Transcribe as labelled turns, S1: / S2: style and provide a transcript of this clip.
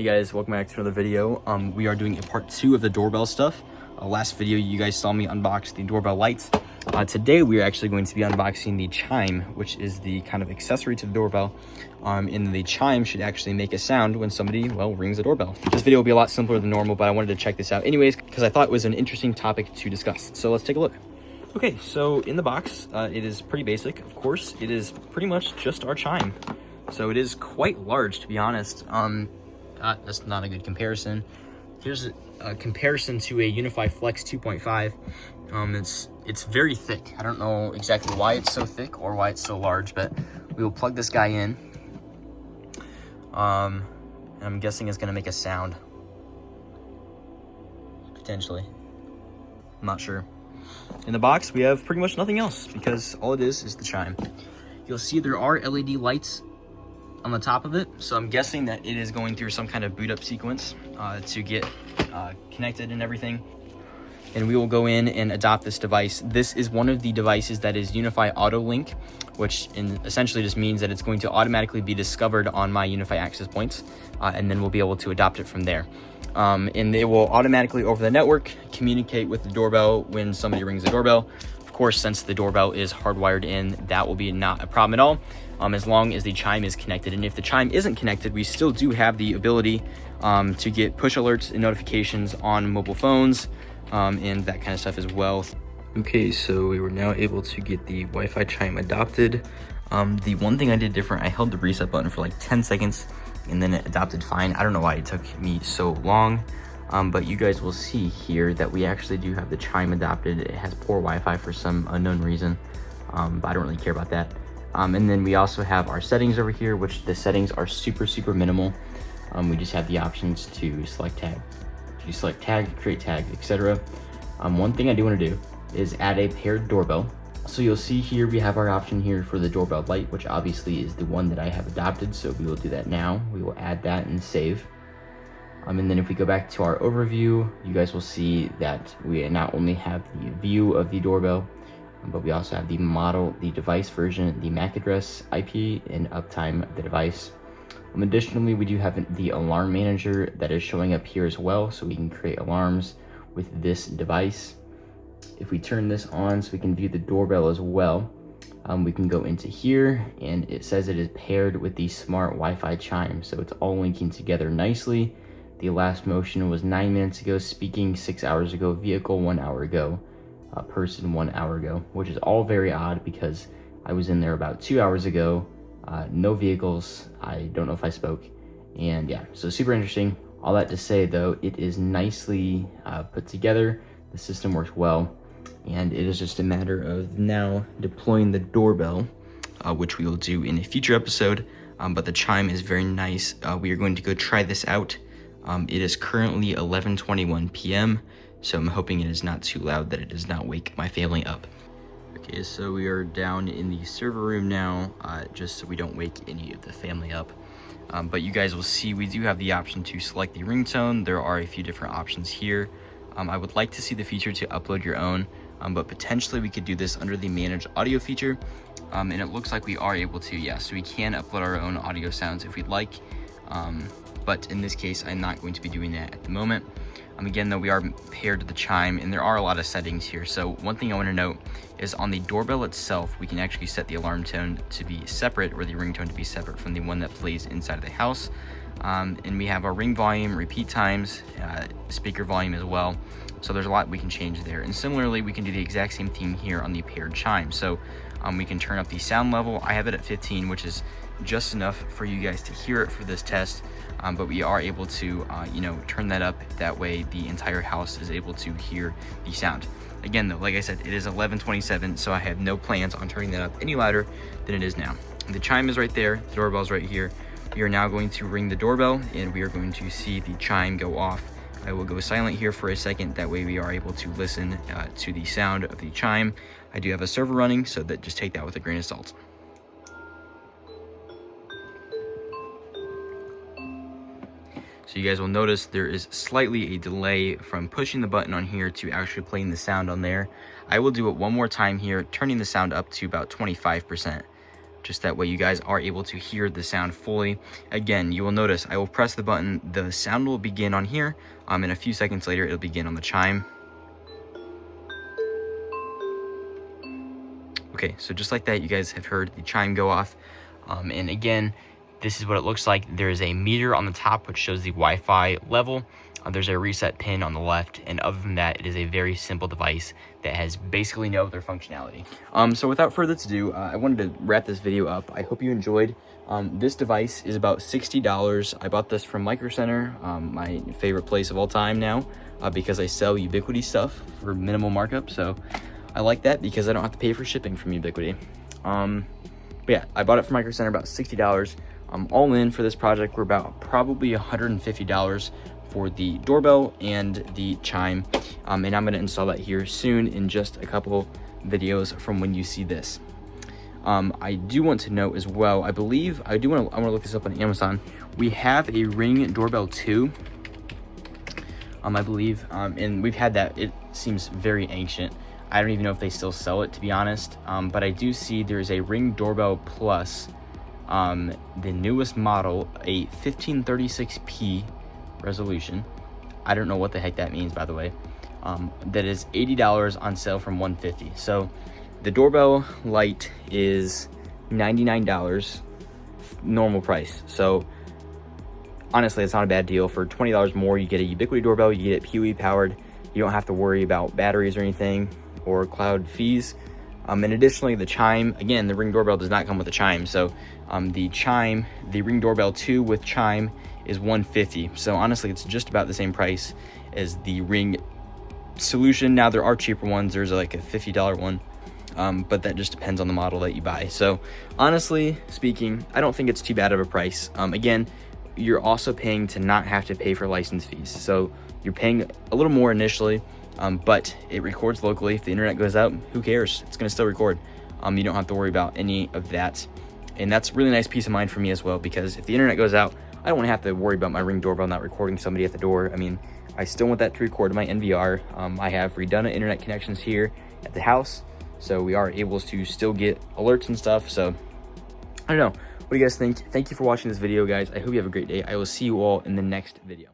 S1: Hey guys, welcome back to another video. We are doing a part 2 of the doorbell stuff. Last video you guys saw me unbox the doorbell lights. Today we are actually going to be unboxing the chime, which is the kind of accessory to the doorbell. And the chime should actually make a sound when somebody, well, rings the doorbell. This video will be a lot simpler than normal, but I wanted to check this out anyways because I thought it was an interesting topic to discuss. So let's take a look. Okay, so in the box, it is pretty basic. Of course, it is pretty much just our chime. So it is quite large, to be honest. That's not a good comparison. Here's a comparison to a UniFi Flex 2.5. It's very thick. I don't know exactly why it's so thick or why it's so large, but we will plug this guy in. And I'm guessing it's gonna make a sound. Potentially. I'm not sure. In the box, we have pretty much nothing else because all it is the chime. You'll see there are LED lights on the top of it, so I'm guessing that it is going through some kind of boot up sequence to get connected and everything. And we will go in and adopt this device. This is one of the devices that is UniFi Auto Link, which essentially just means that it's going to automatically be discovered on my UniFi access points, and then we'll be able to adopt it from there. And it will automatically over the network communicate with the doorbell when somebody rings the doorbell. Of course, since the doorbell is hardwired in, that will be not a problem at all, as long as the chime is connected. And if the chime isn't connected, we still do have the ability to get push alerts and notifications on mobile phones and that kind of stuff as well. Okay, so we were now able to get the Wi-Fi chime adopted. The one thing I did different, I held the reset button for like 10 seconds and then it adopted fine. I don't know why it took me so long, but you guys will see here that we actually do have the chime adopted. It has poor Wi-Fi for some unknown reason, but I don't really care about that. And then we also have our settings over here, which the settings are super minimal. We just have the options to select tag. You select tag, create tag, etc. One thing I do want to do is add a paired doorbell. So you'll see here we have our option here for the doorbell light, which obviously is the one that I have adopted. So we will do that now. We will add that and save. And then if we go back to our overview, you guys will see that we not only have the view of the doorbell, but we also have the model, the device version, the MAC address, IP, and uptime of the device. Additionally, we do have the alarm manager that is showing up here as well, so we can create alarms with this device. If we turn this on so we can view the doorbell as well, we can go into here and it says it is paired with the smart Wi-Fi chime, so it's all linking together nicely. The last motion was 9 minutes ago, speaking 6 hours ago, vehicle 1 hour ago, person 1 hour ago, which is all very odd because I was in there about 2 hours ago, no vehicles, I don't know if I spoke, and yeah, so super interesting. All that to say though, it is nicely put together, the system works well, and it is just a matter of now deploying the doorbell, which we will do in a future episode, but the chime is very nice. We are going to go try this out. It is currently 11:21 p.m., so I'm hoping it is not too loud that it does not wake my family up. Okay, so we are down in the server room now, just so we don't wake any of the family up. But you guys will see we do have the option to select the ringtone. There are a few different options here. I would like to see the feature to upload your own, but potentially we could do this under the manage audio feature. And it looks like we are able to, yeah, so we can upload our own audio sounds if we'd like. But in this case, I'm not going to be doing that at the moment. Again, though, we are paired to the chime, and there are a lot of settings here. So one thing I want to note is on the doorbell itself, we can actually set the alarm tone to be separate, or the ringtone to be separate from the one that plays inside of the house. And we have our ring volume, repeat times, speaker volume as well. So there's a lot we can change there. And similarly, we can do the exact same thing here on the paired chime. So we can turn up the sound level. I have it at 15, which is just enough for you guys to hear it for this test. But we are able to, turn that up. That way the entire house is able to hear the sound. Again, though, like I said, it is 11:27, so I have no plans on turning that up any louder than it is now. The chime is right there. The doorbell's right here. We are now going to ring the doorbell, and we are going to see the chime go off. I will go silent here for a second. That way we are able to listen to the sound of the chime. I do have a server running, so that just take that with a grain of salt. So you guys will notice there is slightly a delay from pushing the button on here to actually playing the sound on there. I will do it one more time here, turning the sound up to about 25%. just that way you guys are able to hear the sound fully. Again, you will notice I will press the button, the sound will begin on here, and a few seconds later it'll begin on the chime. Okay, so just like that, you guys have heard the chime go off. And again, this is what it looks like. There is a meter on the top which shows the Wi-Fi level. There's a reset pin on the left, and other than that, it is a very simple device that has basically no other functionality. So without further ado, I wanted to wrap this video up. I hope you enjoyed. This device is about $60. I bought this from Micro Center, my favorite place of all time now, because I sell Ubiquiti stuff for minimal markup. So I like that because I don't have to pay for shipping from Ubiquiti. But yeah, I bought it from Micro Center, about $60. All in for this project, we're about probably $150 for the doorbell and the chime. And I'm gonna install that here soon in just a couple videos from when you see this. I do want to note as well, I believe, I want to look this up on Amazon. We have a Ring Doorbell 2, I believe, and we've had that. It seems very ancient. I don't even know if they still sell it, to be honest. But I do see there's a Ring Doorbell Plus, the newest model, a 1536p resolution. I don't know what the heck that means, by the way. That is $80 on sale from $150. So the doorbell light is $99 normal price. So honestly, it's not a bad deal. For $20 more, you get a Ubiquiti doorbell, you get it PoE powered. You don't have to worry about batteries or anything or cloud fees. And additionally, the chime, again, the Ring doorbell does not come with a chime. So the chime, the Ring Doorbell 2 with chime is $150. So honestly, it's just about the same price as the Ring solution. Now there are cheaper ones. There's like a $50 one, but that just depends on the model that you buy. So honestly speaking, I don't think it's too bad of a price. Again, you're also paying to not have to pay for license fees. So you're paying a little more initially, but it records locally. If the internet goes out, who cares? It's gonna still record. You don't have to worry about any of that. And that's really nice peace of mind for me as well, because if the internet goes out, I don't want to have to worry about my Ring doorbell not recording somebody at the door. I mean, I still want that to record my NVR. I have redundant internet connections here at the house, so we are able to still get alerts and stuff. So I don't know. What do you guys think? Thank you for watching this video, guys. I hope you have a great day. I will see you all in the next video.